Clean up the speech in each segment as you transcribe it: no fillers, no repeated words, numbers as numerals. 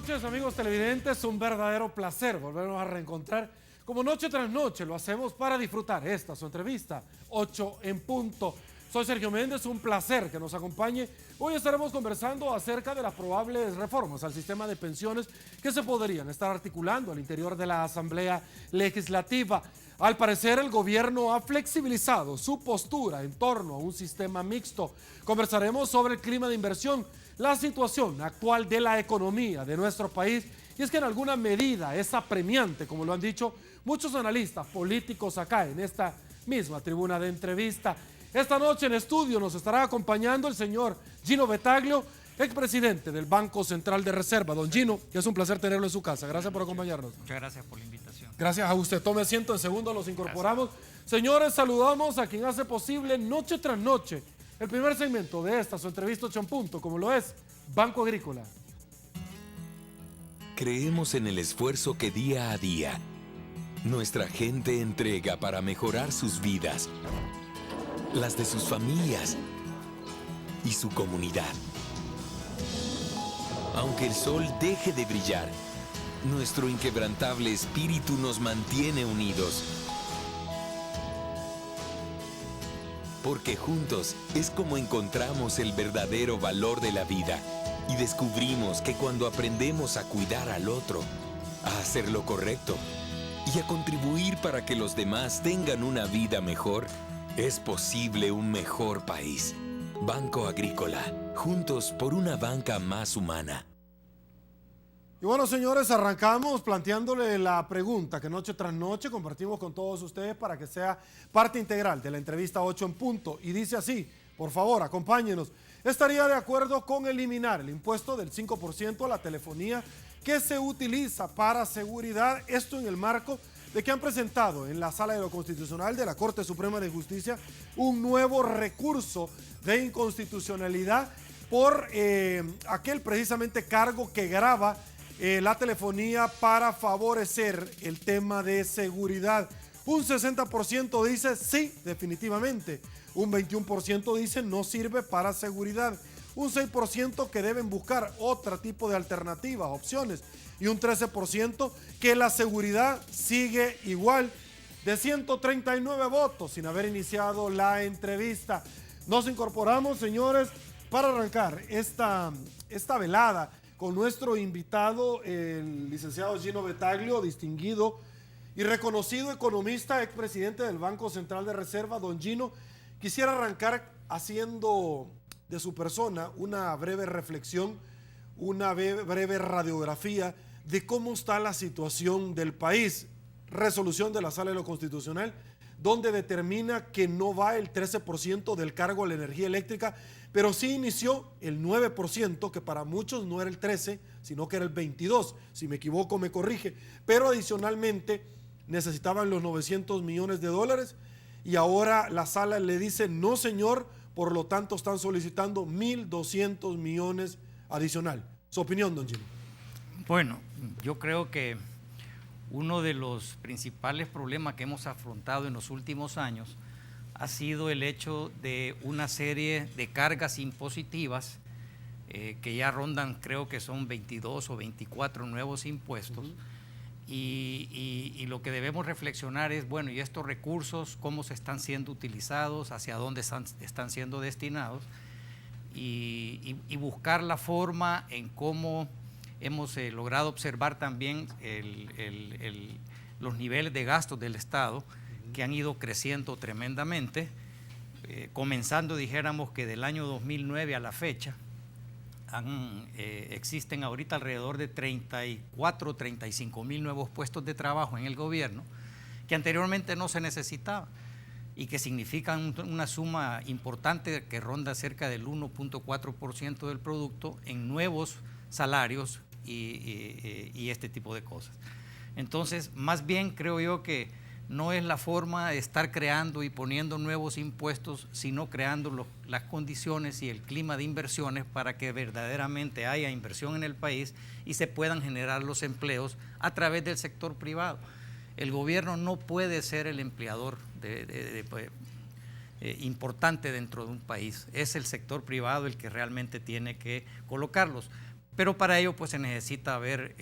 noches, amigos televidentes, un verdadero placer volvernos a reencontrar como noche tras noche. Lo hacemos para disfrutar esta su entrevista, 8 en punto. Soy Sergio Méndez, un placer que nos acompañe. Hoy estaremos conversando acerca de las probables reformas al sistema de pensiones que se podrían estar articulando al interior de la Asamblea Legislativa. Al parecer, el gobierno ha flexibilizado su postura en torno a un sistema mixto. Conversaremos sobre el clima de inversión, la situación actual de la economía de nuestro país, y es que en alguna medida es apremiante, como lo han dicho muchos analistas políticos acá en esta misma tribuna de entrevista. Esta noche en estudio nos estará acompañando el señor Gino Battaglio, expresidente del Banco Central de Reserva. Don Gino, es un placer tenerlo en su casa. Gracias por acompañarnos. Muchas gracias por la invitación. Gracias a usted. Tome asiento, en segundos los incorporamos. Gracias. Señores, saludamos a quien hace posible noche tras noche el primer segmento de esta, su entrevista 8 en punto, como lo es Banco Agrícola. Creemos en el esfuerzo que día a día nuestra gente entrega para mejorar sus vidas, las de sus familias y su comunidad. Aunque el sol deje de brillar, nuestro inquebrantable espíritu nos mantiene unidos. Porque juntos es como encontramos el verdadero valor de la vida y descubrimos que cuando aprendemos a cuidar al otro, a hacer lo correcto y a contribuir para que los demás tengan una vida mejor, es posible un mejor país. Banco Agrícola, juntos por una banca más humana. Y bueno, señores, arrancamos planteándole la pregunta que noche tras noche compartimos con todos ustedes para que sea parte integral de la entrevista 8 en punto. Y dice así, por favor, acompáñenos. ¿Estaría de acuerdo con eliminar el impuesto del 5% a la telefonía que se utiliza para seguridad? Esto en el marco de que han presentado en la Sala de lo Constitucional de la Corte Suprema de Justicia un nuevo recurso de inconstitucionalidad por aquel precisamente cargo que grava la telefonía para favorecer el tema de seguridad. Un 60% dice sí, definitivamente. Un 21% dice no sirve para seguridad. Un 6% que deben buscar otro tipo de alternativas, opciones. Y un 13% que la seguridad sigue igual. De 139 votos sin haber iniciado la entrevista. Nos incorporamos, señores, para arrancar esta velada con nuestro invitado, el licenciado Gino Battaglio, distinguido y reconocido economista, expresidente del Banco Central de Reserva. Don Gino, quisiera arrancar haciendo de su persona una breve reflexión, una breve radiografía de cómo está la situación del país. Resolución de la Sala de lo Constitucional, donde determina que no va el 13% del cargo a la energía eléctrica, pero sí inició el 9%, que para muchos no era el 13%, sino que era el 22%. Si me equivoco, me corrige. Pero adicionalmente necesitaban los 900 millones de dólares y ahora la Sala le dice, no señor, por lo tanto están solicitando 1.200 millones adicional. Su opinión, don Gino. Bueno, yo creo que uno de los principales problemas que hemos afrontado en los últimos años ha sido el hecho de una serie de cargas impositivas que ya rondan, creo que son 22 o 24 nuevos impuestos. Y lo que debemos reflexionar es, bueno, ¿y estos recursos cómo se están siendo utilizados? ¿Hacia dónde están siendo destinados? Y buscar la forma en cómo hemos logrado observar también los niveles de gastos del Estado que han ido creciendo tremendamente, comenzando, dijéramos, que del año 2009 a la fecha existen ahorita alrededor de 34, 35 mil nuevos puestos de trabajo en el gobierno que anteriormente no se necesitaban y que significan una suma importante que ronda cerca del 1.4% del producto en nuevos salarios y este tipo de cosas. Entonces, más bien creo yo que no es la forma de estar creando y poniendo nuevos impuestos, sino creando las condiciones y el clima de inversiones para que verdaderamente haya inversión en el país y se puedan generar los empleos a través del sector privado. El gobierno no puede ser el empleador importante dentro de un país. Es el sector privado el que realmente tiene que colocarlos. Pero para ello pues se necesita ver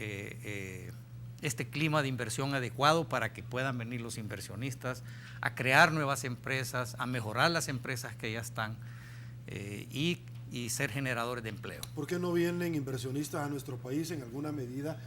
este clima de inversión adecuado para que puedan venir los inversionistas a crear nuevas empresas, a mejorar las empresas que ya están y ser generadores de empleo. ¿Por qué no vienen inversionistas a nuestro país en alguna medida?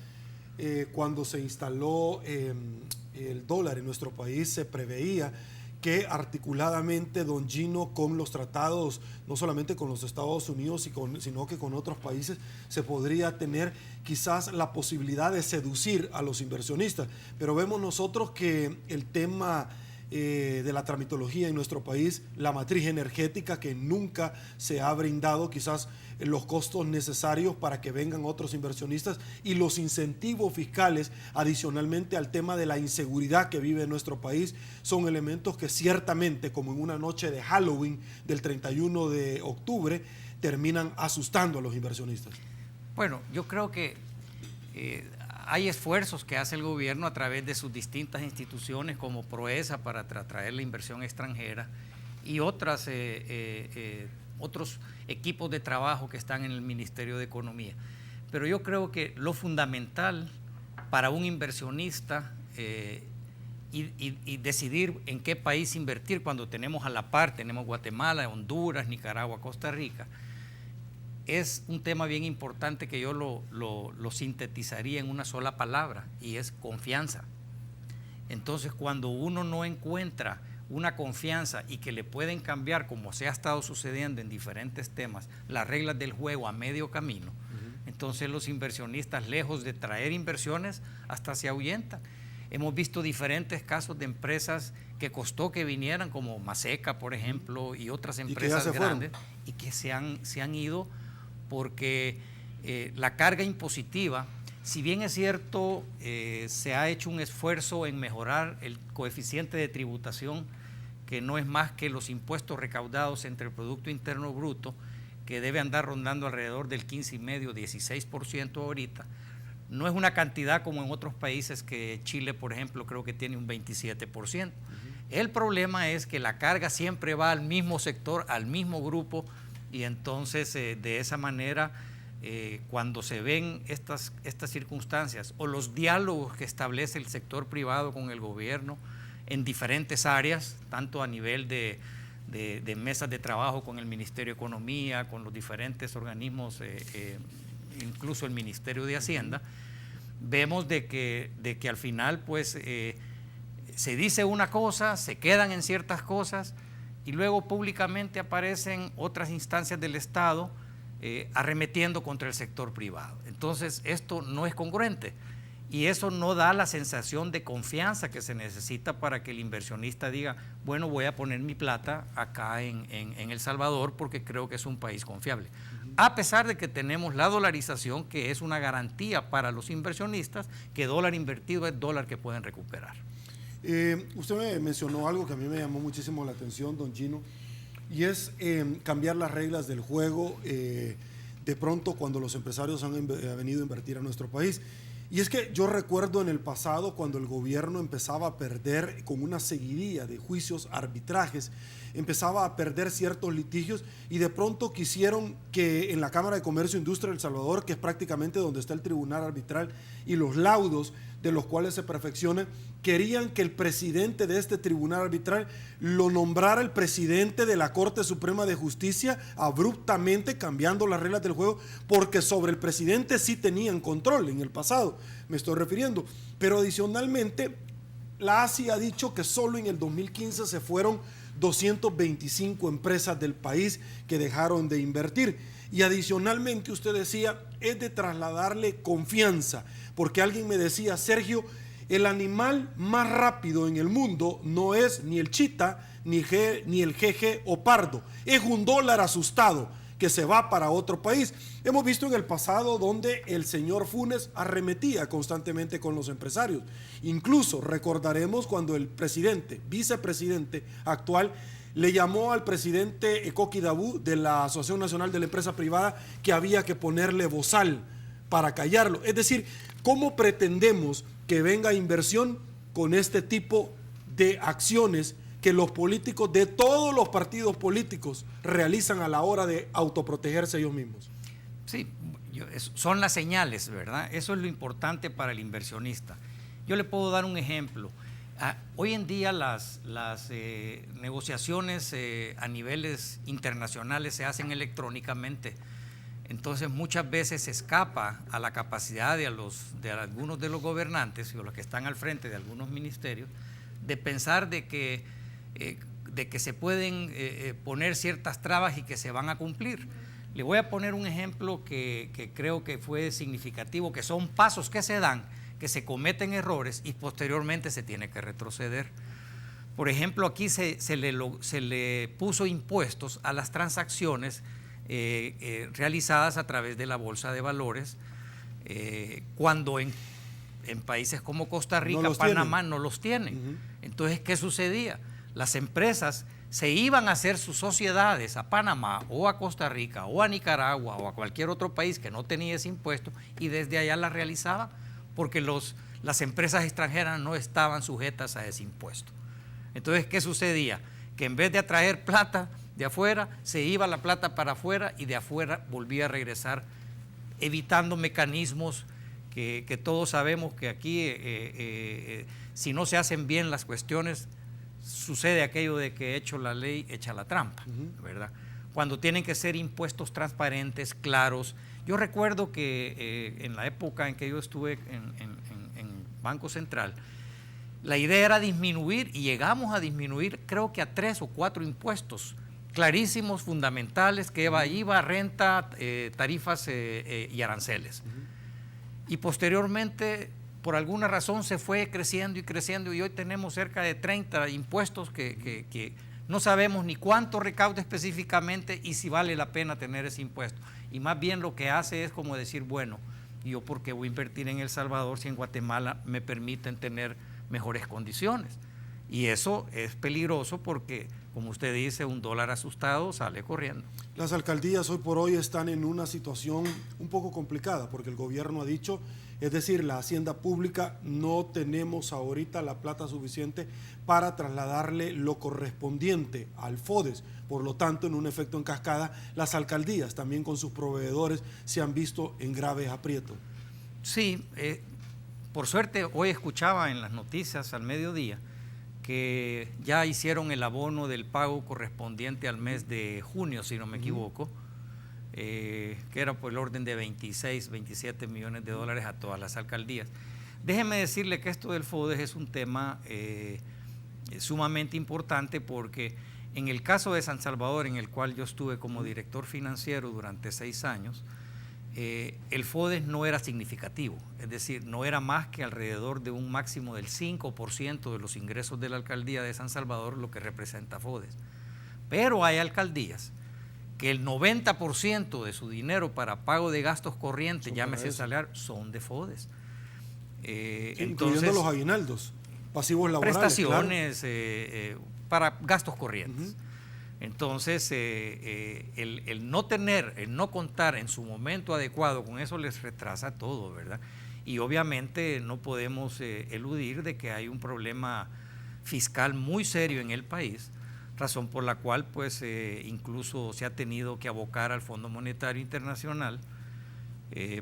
Cuando se instaló el dólar en nuestro país, se preveía que articuladamente, don Gino, con los tratados, no solamente con los Estados Unidos, sino que con otros países, se podría tener quizás la posibilidad de seducir a los inversionistas. Pero vemos nosotros que el tema de la tramitología en nuestro país, la matriz energética que nunca se ha brindado quizás los costos necesarios para que vengan otros inversionistas y los incentivos fiscales adicionalmente al tema de la inseguridad que vive nuestro país son elementos que ciertamente, como en una noche de Halloween del 31 de octubre, terminan asustando a los inversionistas. Bueno, yo creo que hay esfuerzos que hace el gobierno a través de sus distintas instituciones como Proesa para atraer la inversión extranjera y otros equipos de trabajo que están en el Ministerio de Economía. Pero yo creo que lo fundamental para un inversionista y decidir en qué país invertir cuando tenemos a la par, tenemos Guatemala, Honduras, Nicaragua, Costa Rica, es un tema bien importante que yo lo sintetizaría en una sola palabra y es confianza. Entonces, cuando uno no encuentra una confianza y que le pueden cambiar, como se ha estado sucediendo en diferentes temas, las reglas del juego a medio camino, entonces los inversionistas, lejos de traer inversiones, hasta se ahuyentan. Hemos visto diferentes casos de empresas que costó que vinieran, como Maseca, por ejemplo, y otras empresas grandes, y que se han ido porque la carga impositiva, si bien es cierto, se ha hecho un esfuerzo en mejorar el coeficiente de tributación, que no es más que los impuestos recaudados entre el Producto Interno Bruto, que debe andar rondando alrededor del 15,5%, 16% ahorita. No es una cantidad como en otros países, que Chile, por ejemplo, creo que tiene un 27%. El problema es que la carga siempre va al mismo sector, al mismo grupo, y entonces de esa manera, cuando se ven estas circunstancias o los diálogos que establece el sector privado con el gobierno en diferentes áreas, tanto a nivel de mesas de trabajo con el Ministerio de Economía, con los diferentes organismos, incluso el Ministerio de Hacienda, vemos de que al final pues se dice una cosa, se quedan en ciertas cosas y luego públicamente aparecen otras instancias del Estado arremetiendo contra el sector privado. Entonces esto no es congruente y eso no da la sensación de confianza que se necesita para que el inversionista diga, bueno, voy a poner mi plata acá en El Salvador porque creo que es un país confiable. A pesar de que tenemos la dolarización, que es una garantía para los inversionistas, que dólar invertido es dólar que pueden recuperar. Usted me mencionó algo que a mí me llamó muchísimo la atención, don Gino, y es cambiar las reglas del juego de pronto cuando los empresarios han venido a invertir a nuestro país. Y es que yo recuerdo en el pasado cuando el gobierno empezaba a perder con una seguidilla de juicios, arbitrajes, empezaba a perder ciertos litigios y de pronto quisieron que en la Cámara de Comercio e Industria de El Salvador, que es prácticamente donde está el tribunal arbitral y los laudos de los cuales se perfecciona, querían que el presidente de este tribunal arbitral lo nombrara el presidente de la Corte Suprema de Justicia, abruptamente cambiando las reglas del juego, porque sobre el presidente sí tenían control en el pasado, me estoy refiriendo. Pero adicionalmente, la ASI ha dicho que solo en el 2015 se fueron 225 empresas del país que dejaron de invertir. Y adicionalmente usted decía, es de trasladarle confianza, porque alguien me decía, Sergio, el animal más rápido en el mundo no es ni el chita, ni el jeje o pardo, es un dólar asustado que se va para otro país. Hemos visto en el pasado donde el señor Funes arremetía constantemente con los empresarios. Incluso recordaremos cuando el vicepresidente actual, le llamó al presidente Coqui Dabú de la Asociación Nacional de la Empresa Privada que había que ponerle bozal para callarlo. Es decir, ¿cómo pretendemos que venga inversión con este tipo de acciones que los políticos de todos los partidos políticos realizan a la hora de autoprotegerse ellos mismos? Sí, son las señales, ¿verdad? Eso es lo importante para el inversionista. Yo le puedo dar un ejemplo. Hoy en día las negociaciones a niveles internacionales se hacen electrónicamente. Entonces muchas veces se escapa a la capacidad de algunos de los gobernantes o los que están al frente de algunos ministerios de pensar de que se pueden poner ciertas trabas y que se van a cumplir. Le voy a poner un ejemplo que creo que fue significativo, que son pasos que se dan, que se cometen errores y posteriormente se tiene que retroceder. Por ejemplo, aquí se le puso impuestos a las transacciones realizadas a través de la bolsa de valores, cuando en países como Costa Rica, Panamá no los tienen. Entonces, ¿qué sucedía? Las empresas se iban a hacer sus sociedades a Panamá o a Costa Rica o a Nicaragua o a cualquier otro país que no tenía ese impuesto y desde allá las realizaban porque las empresas extranjeras no estaban sujetas a ese impuesto. Entonces, ¿qué sucedía? Que en vez de atraer plata de afuera, se iba la plata para afuera y de afuera volvía a regresar, evitando mecanismos que todos sabemos que aquí, si no se hacen bien las cuestiones, sucede aquello de que hecho la ley, echa la trampa, ¿verdad? Cuando tienen que ser impuestos transparentes, claros. Yo recuerdo que en la época en que yo estuve en Banco Central, la idea era disminuir y llegamos a disminuir creo que a 3 o 4 impuestos clarísimos, fundamentales, que IVA, renta, tarifas y aranceles. Y posteriormente, por alguna razón, se fue creciendo y creciendo y hoy tenemos cerca de 30 impuestos que no sabemos ni cuánto recauda específicamente y si vale la pena tener ese impuesto. Y más bien lo que hace es como decir, bueno, ¿yo por qué voy a invertir en El Salvador si en Guatemala me permiten tener mejores condiciones? Y eso es peligroso porque, como usted dice, un dólar asustado sale corriendo. Las alcaldías hoy por hoy están en una situación un poco complicada porque el gobierno ha dicho, es decir, la hacienda pública, no tenemos ahorita la plata suficiente para trasladarle lo correspondiente al FODES. Por lo tanto, en un efecto en cascada, las alcaldías también con sus proveedores se han visto en graves aprietos. Sí, por suerte hoy escuchaba en las noticias al mediodía que ya hicieron el abono del pago correspondiente al mes de junio, si no me equivoco, que era por el orden de 26, 27 millones de dólares a todas las alcaldías. Déjeme decirle que esto del FODES es un tema sumamente importante porque en el caso de San Salvador, en el cual yo estuve como director financiero durante 6 años, el FODES no era significativo, es decir, no era más que alrededor de un máximo del 5% de los ingresos de la alcaldía de San Salvador lo que representa FODES. Pero hay alcaldías que el 90% de su dinero para pago de gastos corrientes, llámese salario, son de FODES. Sí, incluyendo los aguinaldos, pasivos laborales. Prestaciones, claro. Para gastos corrientes. Entonces, el no tener, el no contar en su momento adecuado, con eso les retrasa todo, ¿verdad? Y obviamente no podemos eludir de que hay un problema fiscal muy serio en el país, razón por la cual pues incluso se ha tenido que abocar al Fondo Monetario Internacional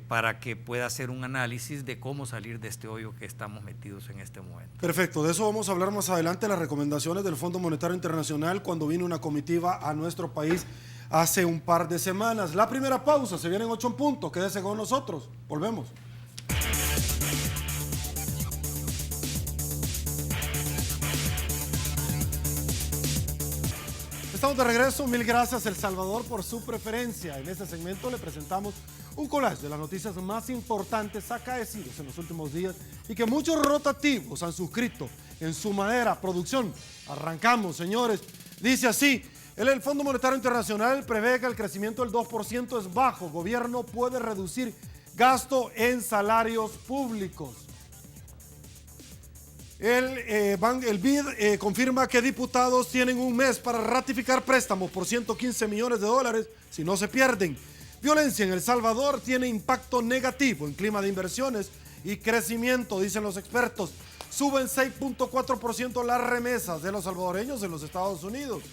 para que pueda hacer un análisis de cómo salir de este hoyo que estamos metidos en este momento. Perfecto, de eso vamos a hablar más adelante, las recomendaciones del Fondo Monetario Internacional cuando vino una comitiva a nuestro país hace un par de semanas. La primera pausa, se vienen 8 en punto, quédese con nosotros, volvemos. Estamos de regreso, mil gracias El Salvador por su preferencia. En este segmento le presentamos un collage de las noticias más importantes acaecidas en los últimos días y que muchos rotativos han suscrito en su madera. Producción, arrancamos, señores. Dice así, el Fondo Monetario Internacional prevé que el crecimiento del 2% es bajo. Gobierno puede reducir gasto en salarios públicos. El BID confirma que diputados tienen un mes para ratificar préstamos por 115 millones de dólares si no se pierden. Violencia en El Salvador tiene impacto negativo en clima de inversiones y crecimiento, dicen los expertos. Suben 6.4% las remesas de los salvadoreños en los Estados Unidos.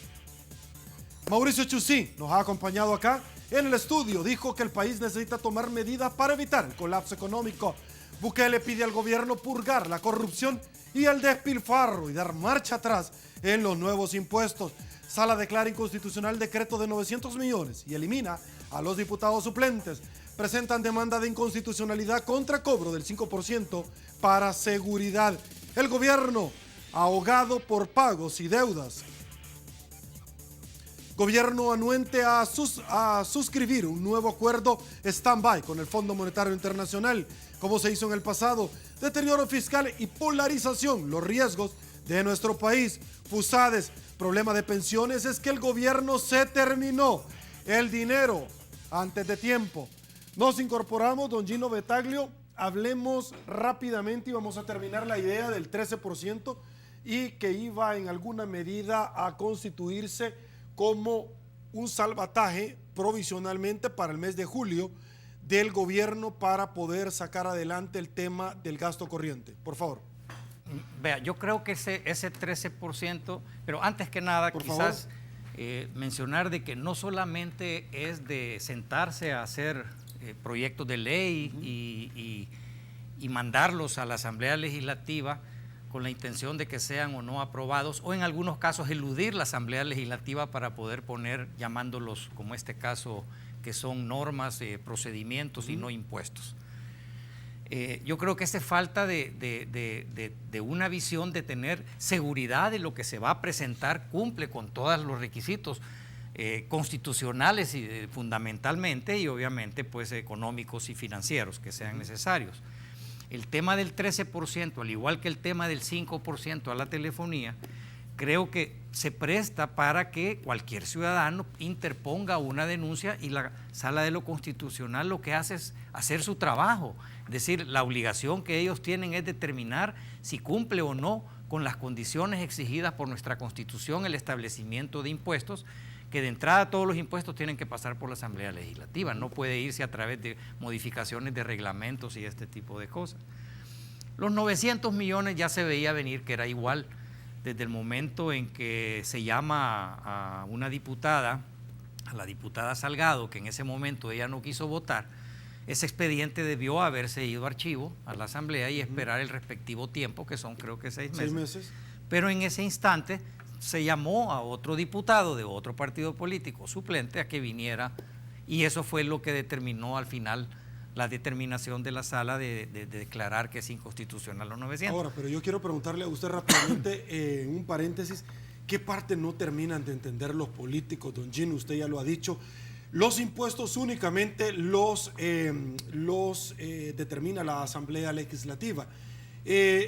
Mauricio Chusí nos ha acompañado acá En el estudio dijo que el país necesita tomar medidas para evitar el colapso económico. Bukele pide al gobierno purgar la corrupción y el despilfarro y dar marcha atrás en los nuevos impuestos. Sala declara inconstitucional decreto de 900 millones y elimina a los diputados suplentes. Presentan demanda de inconstitucionalidad contra cobro del 5% para seguridad. El gobierno ahogado por pagos y deudas. Gobierno anuente a suscribir un nuevo acuerdo stand-by con el Fondo Monetario Internacional, como se hizo en el pasado. Deterioro fiscal y polarización, los riesgos de nuestro país. FUSADES, problema de pensiones es que el gobierno se terminó el dinero antes de tiempo. Nos incorporamos, don Gino Betaglio, hablemos rápidamente y vamos a terminar la idea del 13% y que iba en alguna medida a constituirse como un salvataje provisionalmente para el mes de julio del gobierno para poder sacar adelante el tema del gasto corriente. Por favor. Vea, yo creo que ese 13%, pero antes que nada, por quizás mencionar de que no solamente es de sentarse a hacer proyectos de ley y mandarlos a la Asamblea Legislativa con la intención de que sean o no aprobados, o en algunos casos eludir la Asamblea Legislativa para poder poner, llamándolos, como este caso, que son normas, procedimientos y no impuestos. Yo creo que hace falta de una visión de tener seguridad de lo que se va a presentar, cumple con todos los requisitos constitucionales y fundamentalmente, y obviamente pues económicos y financieros que sean necesarios. El tema del 13%, al igual que el tema del 5% a la telefonía, creo que se presta para que cualquier ciudadano interponga una denuncia y la Sala de lo Constitucional lo que hace es hacer su trabajo. Es decir, la obligación que ellos tienen es determinar si cumple o no con las condiciones exigidas por nuestra Constitución el establecimiento de impuestos, que de entrada todos los impuestos tienen que pasar por la Asamblea Legislativa, no puede irse a través de modificaciones de reglamentos y este tipo de cosas. Los 900 millones ya se veía venir que era igual desde el momento en que se llama a una diputada, a la diputada Salgado, que en ese momento ella no quiso votar. Ese expediente debió haberse ido a archivo a la Asamblea y esperar el respectivo tiempo, que son creo que 6 meses. 6 meses. Pero en ese instante se llamó a otro diputado de otro partido político suplente a que viniera, y eso fue lo que determinó al final la determinación de la sala de declarar que es inconstitucional los 900. Ahora, pero yo quiero preguntarle a usted rápidamente, en un paréntesis, ¿qué parte no terminan de entender los políticos, don Gino? Usted ya lo ha dicho. Los impuestos únicamente los determina la Asamblea Legislativa.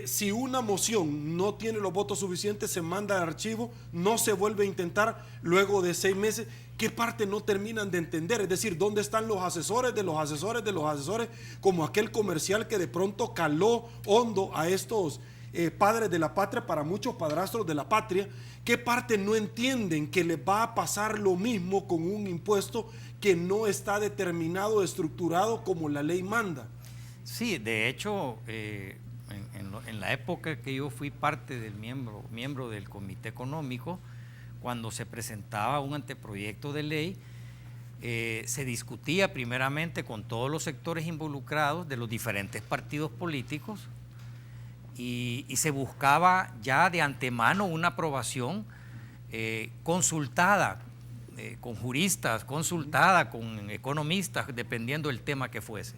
Si una moción no tiene los votos suficientes, se manda al archivo, no se vuelve a intentar luego de 6 meses. ¿Qué parte no terminan de entender? Es decir, ¿dónde están los asesores de los asesores de los asesores? Como aquel comercial que de pronto caló hondo a estos padres de la patria, para muchos padrastros de la patria. ¿Qué parte no entienden que les va a pasar lo mismo con un impuesto que no está determinado, estructurado como la ley manda? Sí, de hecho, en la época que yo fui parte del miembro del Comité Económico, cuando se presentaba un anteproyecto de ley, se discutía primeramente con todos los sectores involucrados de los diferentes partidos políticos y se buscaba ya de antemano una aprobación consultada con juristas, consultada con economistas, dependiendo del tema que fuese.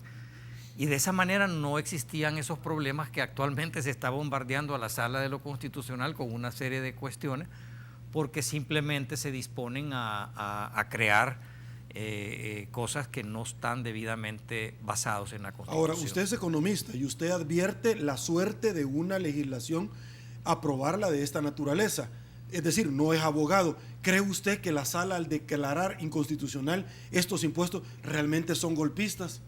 Y de esa manera no existían esos problemas que actualmente se está bombardeando a la Sala de lo Constitucional con una serie de cuestiones, porque simplemente se disponen a crear cosas que no están debidamente basados en la Constitución. Ahora, usted es economista y usted advierte la suerte de una legislación aprobarla de esta naturaleza. Es decir, no es abogado. ¿Cree usted que la Sala, al declarar inconstitucional estos impuestos, realmente son golpistas?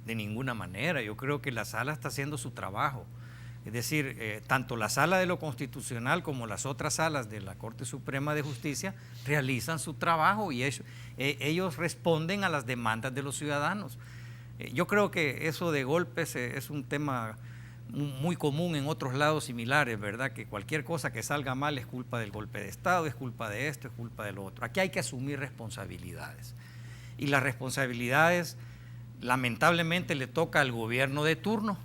De ninguna manera. Yo creo que la Sala está haciendo su trabajo. Es decir, tanto la Sala de lo Constitucional como las otras salas de la Corte Suprema de Justicia realizan su trabajo y ellos responden a las demandas de los ciudadanos. Yo creo que eso de golpes es un tema muy común en otros lados similares, ¿verdad? Que cualquier cosa que salga mal es culpa del golpe de Estado, es culpa de esto, es culpa de lo otro. Aquí hay que asumir responsabilidades. y las responsabilidades lamentablemente le toca al gobierno de turno,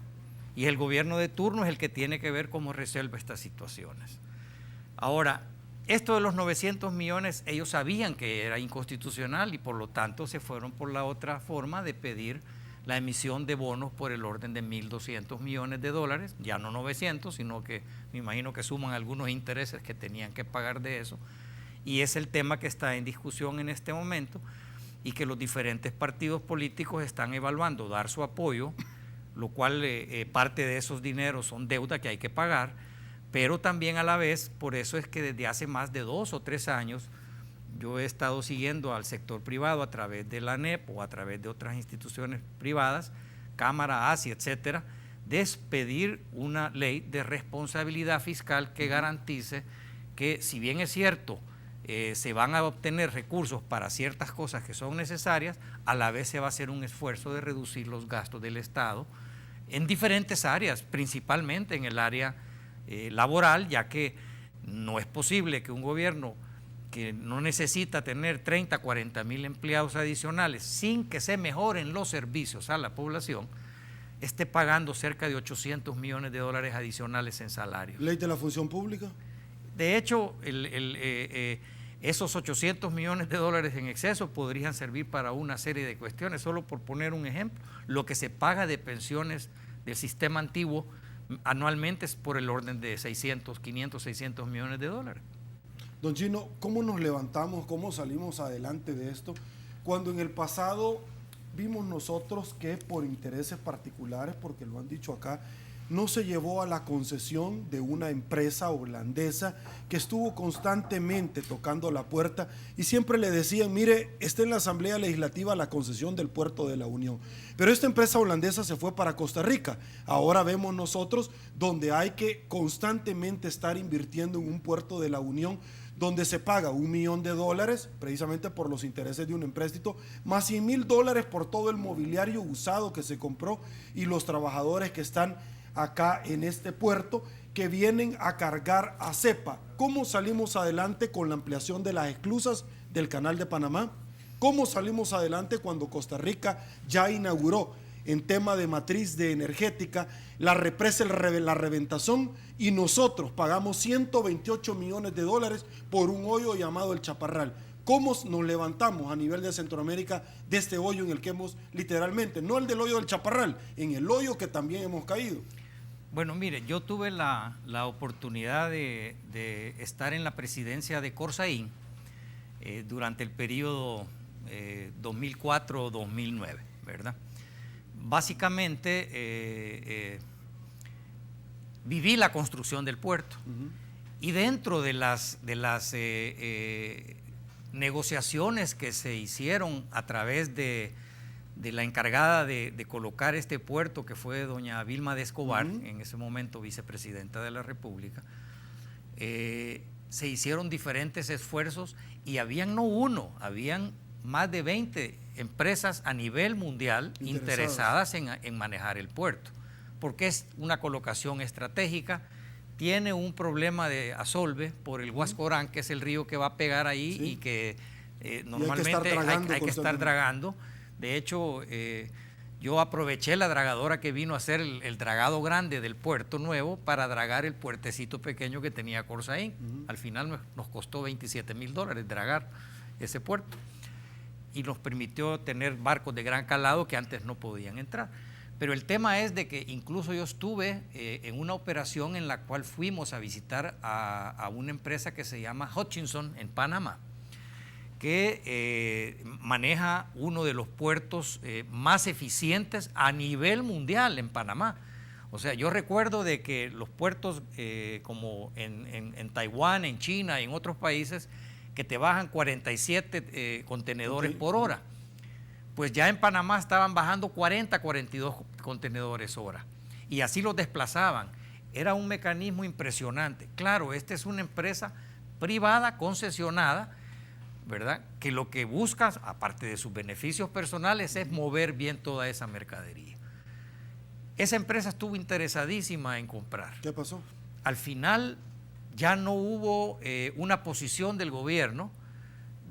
y el gobierno de turno es el que tiene que ver cómo resuelve estas situaciones. Ahora, esto de los 900 millones, ellos sabían que era inconstitucional y por lo tanto se fueron por la otra forma de pedir la emisión de bonos por el orden de 1.200 millones de dólares, ya no 900, sino que me imagino que suman algunos intereses que tenían que pagar de eso, y es el tema que está en discusión en este momento y que los diferentes partidos políticos están evaluando dar su apoyo, lo cual parte de esos dineros son deuda que hay que pagar, pero también a la vez, por eso es que desde hace más de 2 o 3 años yo he estado siguiendo al sector privado a través de la ANEP o a través de otras instituciones privadas, Cámara, ASI, etcétera, de pedir una ley de responsabilidad fiscal que garantice que, si bien es cierto, se van a obtener recursos para ciertas cosas que son necesarias, a la vez se va a hacer un esfuerzo de reducir los gastos del Estado en diferentes áreas, principalmente en el área laboral, ya que no es posible que un gobierno que no necesita tener 30, 40 mil empleados adicionales sin que se mejoren los servicios a la población, esté pagando cerca de 800 millones de dólares adicionales en salarios. ¿Ley de la función pública? De hecho, esos 800 millones de dólares en exceso podrían servir para una serie de cuestiones. Solo por poner un ejemplo, lo que se paga de pensiones del sistema antiguo anualmente es por el orden de 500, 600 millones de dólares. Don Gino, ¿cómo nos levantamos, cómo salimos adelante de esto? Cuando en el pasado vimos nosotros que por intereses particulares, porque lo han dicho acá, no se llevó a la concesión de una empresa holandesa que estuvo constantemente tocando la puerta y siempre le decían, mire, está en la Asamblea Legislativa la concesión del puerto de la Unión. Pero esta empresa holandesa se fue para Costa Rica. Ahora vemos nosotros donde hay que constantemente estar invirtiendo en un puerto de la Unión, donde se paga $1 millón precisamente por los intereses de un empréstito, más $100,000 por todo el mobiliario usado que se compró y los trabajadores que están acá en este puerto que vienen a cargar a cepa. ¿Cómo salimos adelante con la ampliación de las esclusas del Canal de Panamá? ¿Cómo salimos adelante cuando Costa Rica ya inauguró en tema de matriz de energética la represa, la Reventazón, y nosotros pagamos 128 millones de dólares por un hoyo llamado el Chaparral? ¿Cómo nos levantamos a nivel de Centroamérica de este hoyo en el que hemos literalmente, no el del hoyo del Chaparral, en el hoyo que también hemos caído? Bueno, mire, yo tuve la oportunidad de estar en la presidencia de Corsaín durante el periodo 2004-2009, ¿verdad? Básicamente viví la construcción del puerto y dentro de las negociaciones que se hicieron a través de la encargada de colocar este puerto, que fue doña Vilma de Escobar, en ese momento vicepresidenta de la República, se hicieron diferentes esfuerzos y habían no uno, habían más de 20 empresas a nivel mundial interesadas en manejar el puerto, porque es una colocación estratégica, tiene un problema de asolve por el Huascorán, que es el río que va a pegar ahí, sí, y que normalmente hay que estar dragando. De hecho, yo aproveché la dragadora que vino a hacer el dragado grande del puerto nuevo para dragar el puertecito pequeño que tenía Corsaín. Al final nos costó $27,000 dragar ese puerto y nos permitió tener barcos de gran calado que antes no podían entrar. Pero el tema es de que incluso yo estuve en una operación en la cual fuimos a visitar a una empresa que se llama Hutchinson en Panamá, que maneja uno de los puertos más eficientes a nivel mundial en Panamá. O sea, yo recuerdo de que los puertos como en Taiwán, en China y en otros países, que te bajan 47 contenedores por hora, pues ya en Panamá estaban bajando 40, 42 contenedores hora, y así los desplazaban. Era un mecanismo impresionante. Claro, esta es una empresa privada concesionada, ¿verdad?, que lo que busca, aparte de sus beneficios personales, es mover bien toda esa mercadería. Esa empresa estuvo interesadísima en comprar. ¿Qué pasó? Al final ya no hubo una posición del gobierno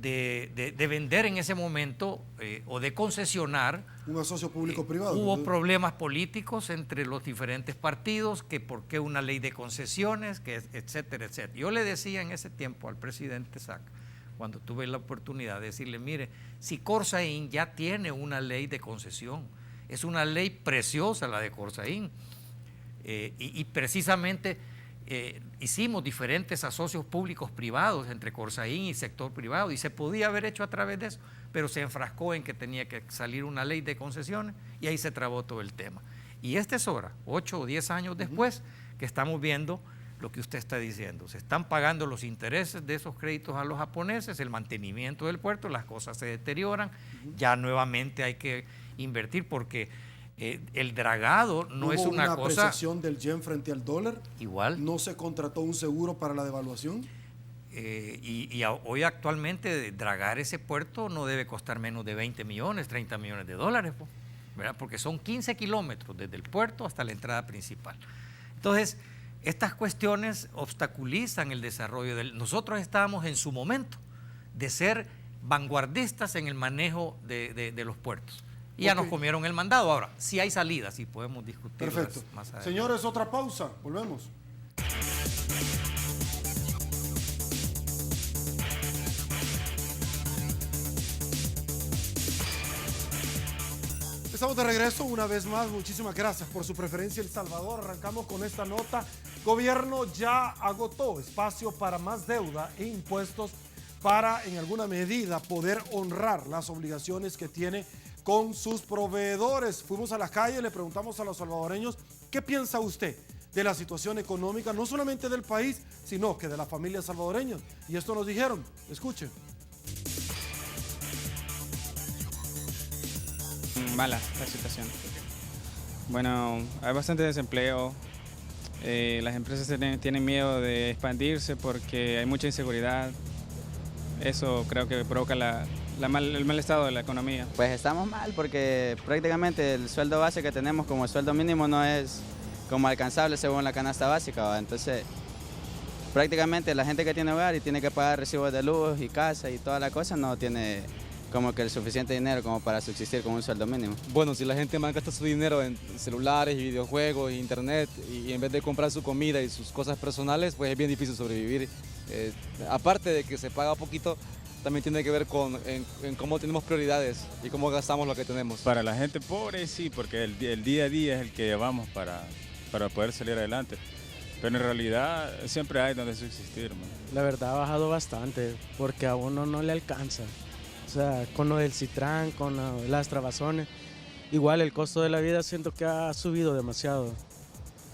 de vender en ese momento o de concesionar. Un asocio público-privado. Hubo problemas políticos entre los diferentes partidos, que por qué una ley de concesiones, que etcétera, etcétera. Yo le decía en ese tiempo al presidente Saca, cuando tuve la oportunidad de decirle, mire, si Corsaín ya tiene una ley de concesión, es una ley preciosa la de Corsaín, y precisamente hicimos diferentes asocios públicos privados entre Corsaín y sector privado, y se podía haber hecho a través de eso, pero se enfrascó en que tenía que salir una ley de concesiones y ahí se trabó todo el tema. Y esta es hora, 8 o 10 años después, que estamos viendo lo que usted está diciendo. Se están pagando los intereses de esos créditos a los japoneses, el mantenimiento del puerto, las cosas se deterioran, ya nuevamente hay que invertir porque el dragado no es una cosa... ¿Hubo una apreciación del yen frente al dólar? Igual. ¿No se contrató un seguro para la devaluación? Hoy actualmente dragar ese puerto no debe costar menos de 20 millones, 30 millones de dólares, ¿verdad? Porque son 15 kilómetros desde el puerto hasta la entrada principal. Entonces, estas cuestiones obstaculizan el desarrollo del... Nosotros estábamos en su momento de ser vanguardistas en el manejo de los puertos. Y ya nos comieron el mandado. Ahora, si hay salidas, y podemos discutir más adelante. Señores, otra pausa. Volvemos. Estamos de regreso una vez más. Muchísimas gracias por su preferencia, El Salvador. Arrancamos con esta nota. Gobierno ya agotó espacio para más deuda e impuestos para, en alguna medida, poder honrar las obligaciones que tiene con sus proveedores. Fuimos a la calle, le preguntamos a los salvadoreños, ¿qué piensa usted de la situación económica, no solamente del país, sino que de las familias salvadoreñas? Y esto nos dijeron, escuchen. Mala la situación. Bueno, hay bastante desempleo, las empresas tienen miedo de expandirse porque hay mucha inseguridad. Eso creo que provoca el mal estado de la economía. Pues estamos mal porque prácticamente el sueldo base que tenemos como sueldo mínimo no es como alcanzable según la canasta básica, ¿va? Entonces prácticamente la gente que tiene hogar y tiene que pagar recibos de luz y casa y toda la cosa no tiene como que el suficiente dinero como para subsistir con un sueldo mínimo. Bueno, si la gente más gasta su dinero en celulares y videojuegos e internet y en vez de comprar su comida y sus cosas personales, pues es bien difícil sobrevivir. Aparte de que se paga poquito, también tiene que ver en cómo tenemos prioridades y cómo gastamos lo que tenemos. Para la gente pobre sí, porque el día a día es el que llevamos para poder salir adelante. Pero en realidad siempre hay donde subsistir, man. La verdad ha bajado bastante porque a uno no le alcanza. O sea, con lo del Citrán, con las trabazones, igual el costo de la vida siento que ha subido demasiado.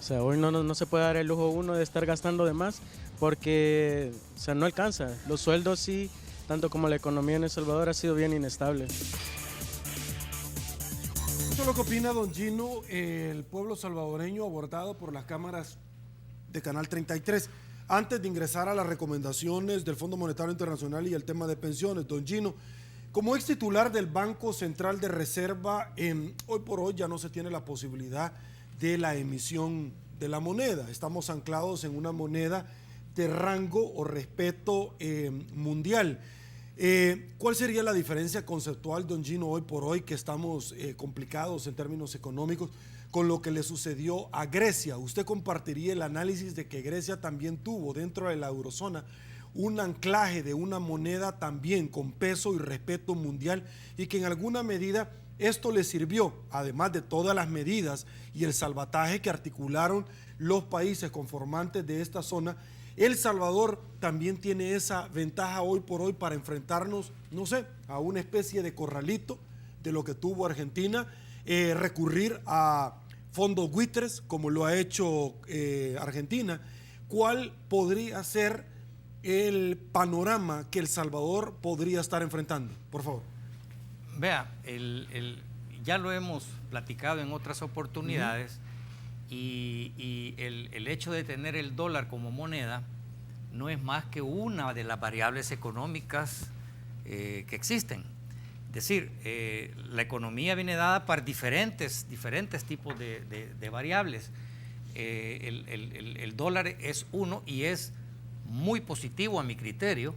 O sea, hoy no se puede dar el lujo uno de estar gastando de más porque, o sea, no alcanza. Los sueldos sí, tanto como la economía en El Salvador ha sido bien inestable. Esto es lo que opina don Gino, el pueblo salvadoreño abordado por las cámaras de Canal 33. Antes de ingresar a las recomendaciones del Fondo Monetario Internacional y el tema de pensiones, don Gino, como ex titular del Banco Central de Reserva, hoy por hoy ya no se tiene la posibilidad de la emisión de la moneda. Estamos anclados en una moneda de rango o respeto mundial. ¿Cuál sería la diferencia conceptual, don Gino, hoy por hoy que estamos complicados en términos económicos con lo que le sucedió a Grecia? ¿Usted compartiría el análisis de que Grecia también tuvo dentro de la eurozona un anclaje de una moneda también con peso y respeto mundial y que en alguna medida esto le sirvió, además de todas las medidas y el salvataje que articularon los países conformantes de esta zona? El Salvador también tiene esa ventaja hoy por hoy para enfrentarnos, no sé, a una especie de corralito de lo que tuvo Argentina, recurrir a fondos buitres como lo ha hecho Argentina. ¿Cuál podría ser el panorama que El Salvador podría estar enfrentando? Por favor. Vea, ya lo hemos platicado en otras oportunidades. Y el hecho de tener el dólar como moneda no es más que una de las variables económicas que existen. Es decir, la economía viene dada por diferentes tipos de variables. El dólar es uno y es muy positivo a mi criterio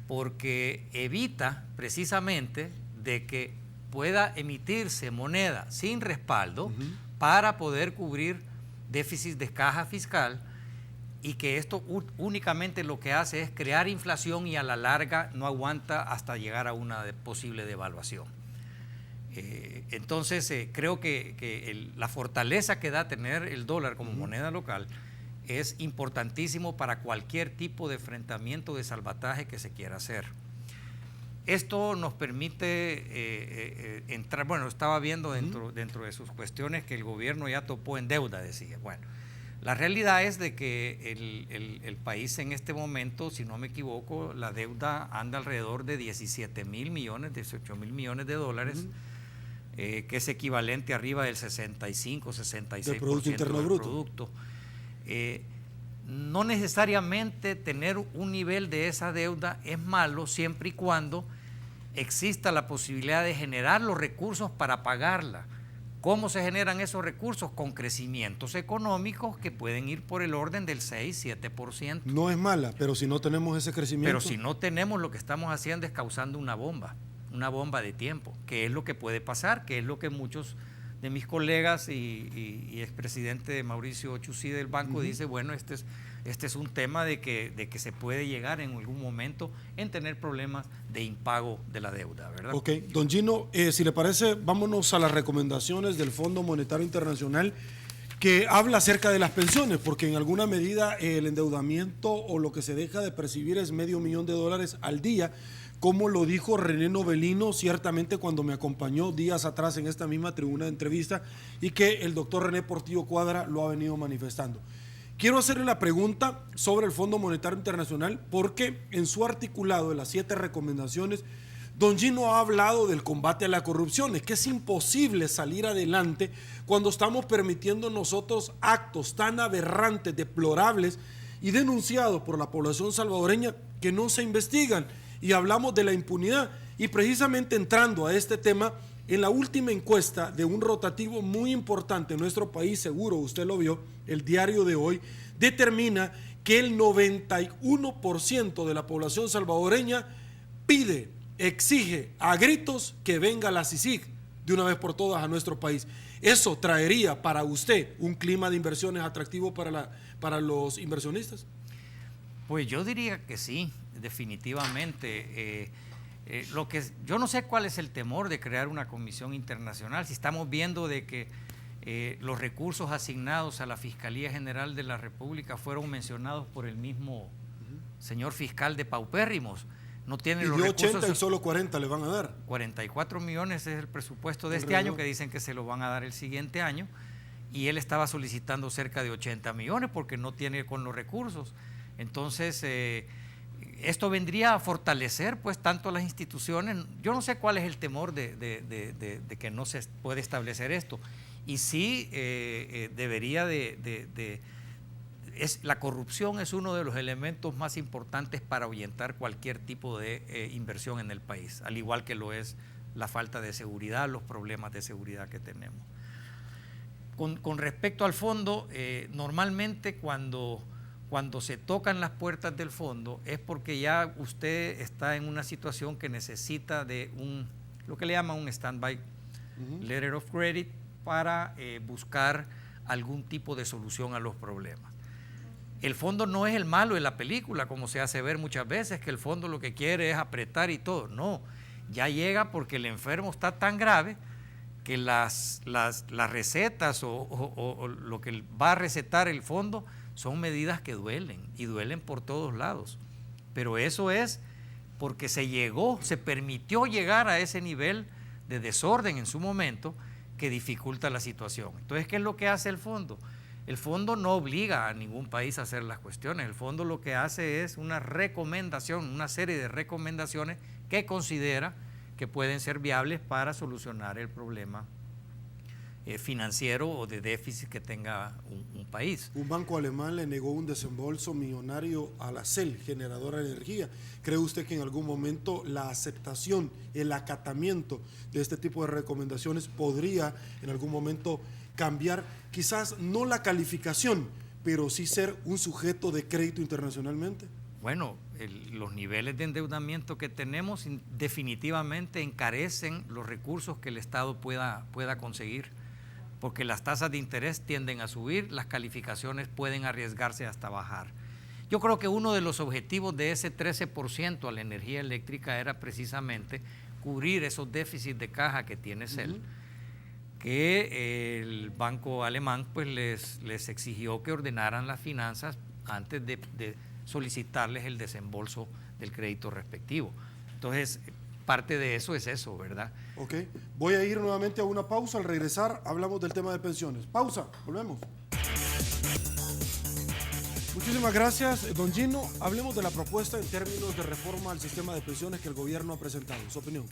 porque evita precisamente de que pueda emitirse moneda sin respaldo para poder cubrir déficit de caja fiscal, y que esto únicamente lo que hace es crear inflación y a la larga no aguanta hasta llegar a una posible devaluación. Entonces creo que la fortaleza que da tener el dólar como moneda local es importantísimo para cualquier tipo de enfrentamiento, de salvataje que se quiera hacer. Esto nos permite entrar, bueno, estaba viendo dentro de sus cuestiones que el gobierno ya topó en deuda, decía. Bueno, la realidad es de que el país en este momento, si no me equivoco, la deuda anda alrededor de 17 mil millones, 18 mil millones de dólares, que es equivalente arriba del 65, 66% del Producto Interno Bruto. No necesariamente tener un nivel de esa deuda es malo siempre y cuando exista la posibilidad de generar los recursos para pagarla. ¿Cómo se generan esos recursos? Con crecimientos económicos que pueden ir por el orden del 6-7%. No es mala, pero si no tenemos ese crecimiento. Pero si no tenemos, lo que estamos haciendo es causando una bomba de tiempo, que es lo que puede pasar, que es lo que muchos de mis colegas y expresidente Mauricio Chusí del banco dice, bueno, este es un tema de que se puede llegar en algún momento en tener problemas de impago de la deuda, ¿verdad? Ok, don Gino, si le parece, vámonos a las recomendaciones del Fondo Monetario Internacional, que habla acerca de las pensiones, porque en alguna medida el endeudamiento o lo que se deja de percibir es $500,000 al día, como lo dijo René Novelino ciertamente cuando me acompañó días atrás en esta misma tribuna de entrevista, y que el doctor René Portillo Cuadra lo ha venido manifestando. Quiero hacerle la pregunta sobre el Fondo Monetario Internacional, porque en su articulado de las 7 recomendaciones, don Gino ha hablado del combate a la corrupción. Es que es imposible salir adelante cuando estamos permitiendo nosotros actos tan aberrantes, deplorables y denunciados por la población salvadoreña que no se investigan. Y hablamos de la impunidad. Y precisamente entrando a este tema, en la última encuesta de un rotativo muy importante en nuestro país, seguro usted lo vio, el Diario de Hoy, determina que el 91% de la población salvadoreña pide, exige a gritos que venga la CICIG de una vez por todas a nuestro país. ¿Eso traería para usted un clima de inversiones atractivo para los inversionistas? Pues yo diría que sí, definitivamente. Yo no sé cuál es el temor de crear una comisión internacional, si estamos viendo de que los recursos asignados a la Fiscalía General de la República fueron mencionados por el mismo señor fiscal de paupérrimos. No tiene los recursos. 80 y solo 40 le van a dar. 44 millones es el presupuesto de este año, que dicen que se lo van a dar el siguiente año, y él estaba solicitando cerca de 80 millones porque no tiene con los recursos. Entonces, esto vendría a fortalecer pues tanto las instituciones. Yo no sé cuál es el temor de que no se puede establecer esto. Y sí debería la corrupción es uno de los elementos más importantes para ahuyentar cualquier tipo de inversión en el país, al igual que lo es la falta de seguridad, los problemas de seguridad que tenemos. Con respecto al fondo, normalmente cuando se tocan las puertas del fondo es porque ya usted está en una situación que necesita de lo que le llaman un stand-by letter of credit para buscar algún tipo de solución a los problemas. El fondo no es el malo de la película, como se hace ver muchas veces, que el fondo lo que quiere es apretar y todo. No, ya llega porque el enfermo está tan grave que las recetas o lo que va a recetar el fondo son medidas que duelen, y duelen por todos lados. Pero eso es porque se permitió llegar a ese nivel de desorden en su momento que dificulta la situación. Entonces, ¿qué es lo que hace el fondo? El fondo no obliga a ningún país a hacer las cuestiones. El fondo lo que hace es una recomendación, una serie de recomendaciones que considera que pueden ser viables para solucionar el problema financiero o de déficit que tenga un país. Un banco alemán le negó un desembolso millonario a la CEL, generadora de energía. ¿Cree usted que en algún momento la aceptación, el acatamiento de este tipo de recomendaciones podría en algún momento cambiar, quizás no la calificación, pero sí ser un sujeto de crédito internacionalmente? Bueno, los niveles de endeudamiento que tenemos definitivamente encarecen los recursos que el Estado pueda conseguir, porque las tasas de interés tienden a subir, las calificaciones pueden arriesgarse hasta bajar. Yo creo que uno de los objetivos de ese 13% a la energía eléctrica era precisamente cubrir esos déficits de caja que tiene CEL, que el banco alemán pues les exigió que ordenaran las finanzas antes de solicitarles el desembolso del crédito respectivo. Entonces, parte de eso es eso, ¿verdad? Ok, voy a ir nuevamente a una pausa. Al regresar hablamos del tema de pensiones. Pausa, volvemos. Muchísimas gracias, don Gino. Hablemos de la propuesta en términos de reforma al sistema de pensiones que el gobierno ha presentado. Su opinión.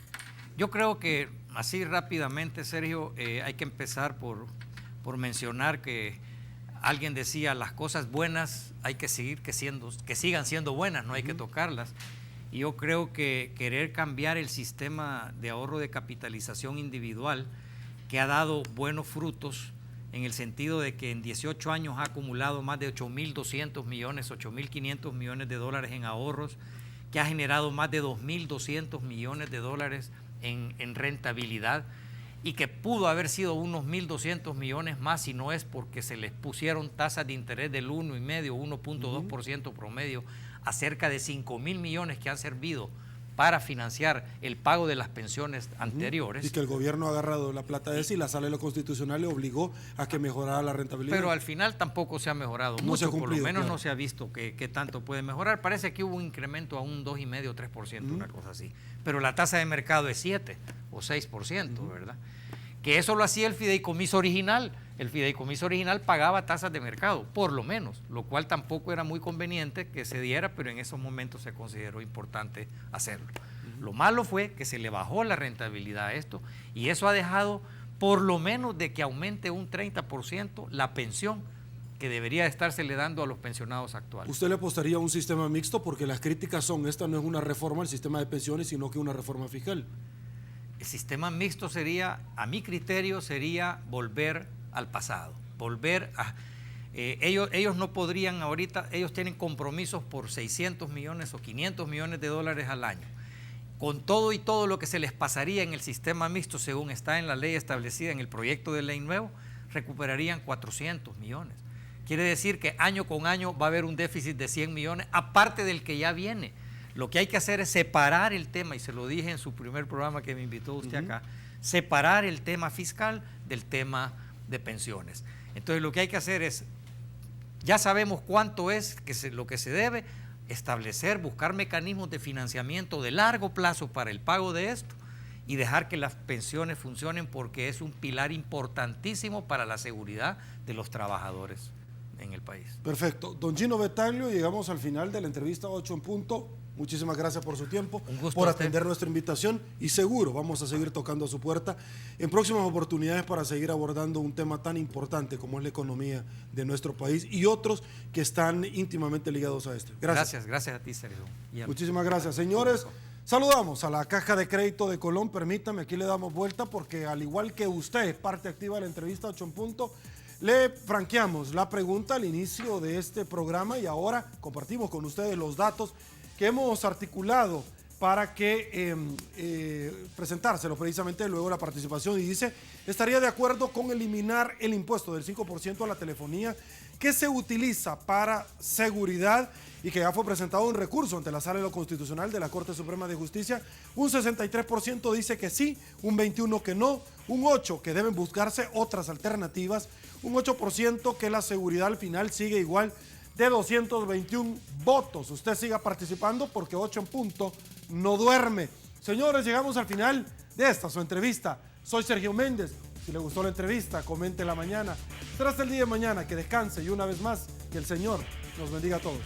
Yo creo que así rápidamente, Sergio, hay que empezar por mencionar que alguien decía, las cosas buenas hay que seguir que sigan siendo buenas, no hay que tocarlas. Y yo creo que querer cambiar el sistema de ahorro de capitalización individual, que ha dado buenos frutos, en el sentido de que en 18 años ha acumulado más de 8.200 millones, 8.500 millones de dólares en ahorros, que ha generado más de 2.200 millones de dólares en rentabilidad, y que pudo haber sido unos 1.200 millones más si no es porque se les pusieron tasas de interés del 1,5, 1.2% promedio a cerca de 5.000 millones que han servido para financiar el pago de las pensiones anteriores. Y que el gobierno ha agarrado la plata de esa y la Sala de lo Constitucional le obligó a que mejorara la rentabilidad. Pero al final tampoco se ha mejorado mucho, por lo menos no se ha visto que tanto puede mejorar. Parece que hubo un incremento a un 2,5 o 3%, una cosa así. Pero la tasa de mercado es 7 o 6%, ¿verdad? Que eso lo hacía el fideicomiso original. El fideicomiso original pagaba tasas de mercado, por lo menos, lo cual tampoco era muy conveniente que se diera, pero en esos momentos se consideró importante hacerlo. Lo malo fue que se le bajó la rentabilidad a esto, y eso ha dejado por lo menos de que aumente un 30% la pensión que debería estársele dando a los pensionados actuales. ¿Usted le apostaría a un sistema mixto? Porque las críticas son, esta no es una reforma al sistema de pensiones, sino que una reforma fiscal. El sistema mixto sería, a mi criterio, sería volver al pasado, volver a... ellos no podrían ahorita, ellos tienen compromisos por 600 millones o 500 millones de dólares al año. Con todo y todo lo que se les pasaría en el sistema mixto, según está en la ley establecida en el proyecto de ley nuevo, recuperarían 400 millones. Quiere decir que año con año va a haber un déficit de 100 millones, aparte del que ya viene. Lo que hay que hacer es separar el tema, y se lo dije en su primer programa que me invitó usted acá, separar el tema fiscal del tema de pensiones. Entonces lo que hay que hacer es, ya sabemos cuánto es lo que se debe, establecer, buscar mecanismos de financiamiento de largo plazo para el pago de esto y dejar que las pensiones funcionen, porque es un pilar importantísimo para la seguridad de los trabajadores en el país. Perfecto. Don Gino Betaglio, llegamos al final de la entrevista 8 en punto. Muchísimas gracias por su tiempo, por atender nuestra invitación, y seguro vamos a seguir tocando a su puerta en próximas oportunidades para seguir abordando un tema tan importante como es la economía de nuestro país y otros que están íntimamente ligados a este. Gracias. Gracias a ti, Sergio. Muchísimas gracias, señores. Saludamos a la Caja de Crédito de Colón. Permítame, aquí le damos vuelta porque al igual que usted, parte activa de la entrevista 8 en punto, le franqueamos la pregunta al inicio de este programa y ahora compartimos con ustedes los datos que hemos articulado para que presentárselo precisamente luego de la participación. Y dice, estaría de acuerdo con eliminar el impuesto del 5% a la telefonía que se utiliza para seguridad y que ya fue presentado un recurso ante la Sala de lo Constitucional de la Corte Suprema de Justicia. Un 63% dice que sí, un 21% que no, un 8% que deben buscarse otras alternativas, un 8% que la seguridad al final sigue igual, de 221 votos. Usted siga participando porque 8 en punto no duerme. Señores, llegamos al final de esta su entrevista. Soy Sergio Méndez. Si le gustó la entrevista, comente la mañana. Será hasta el día de mañana. Que descanse y una vez más, que el Señor nos bendiga a todos.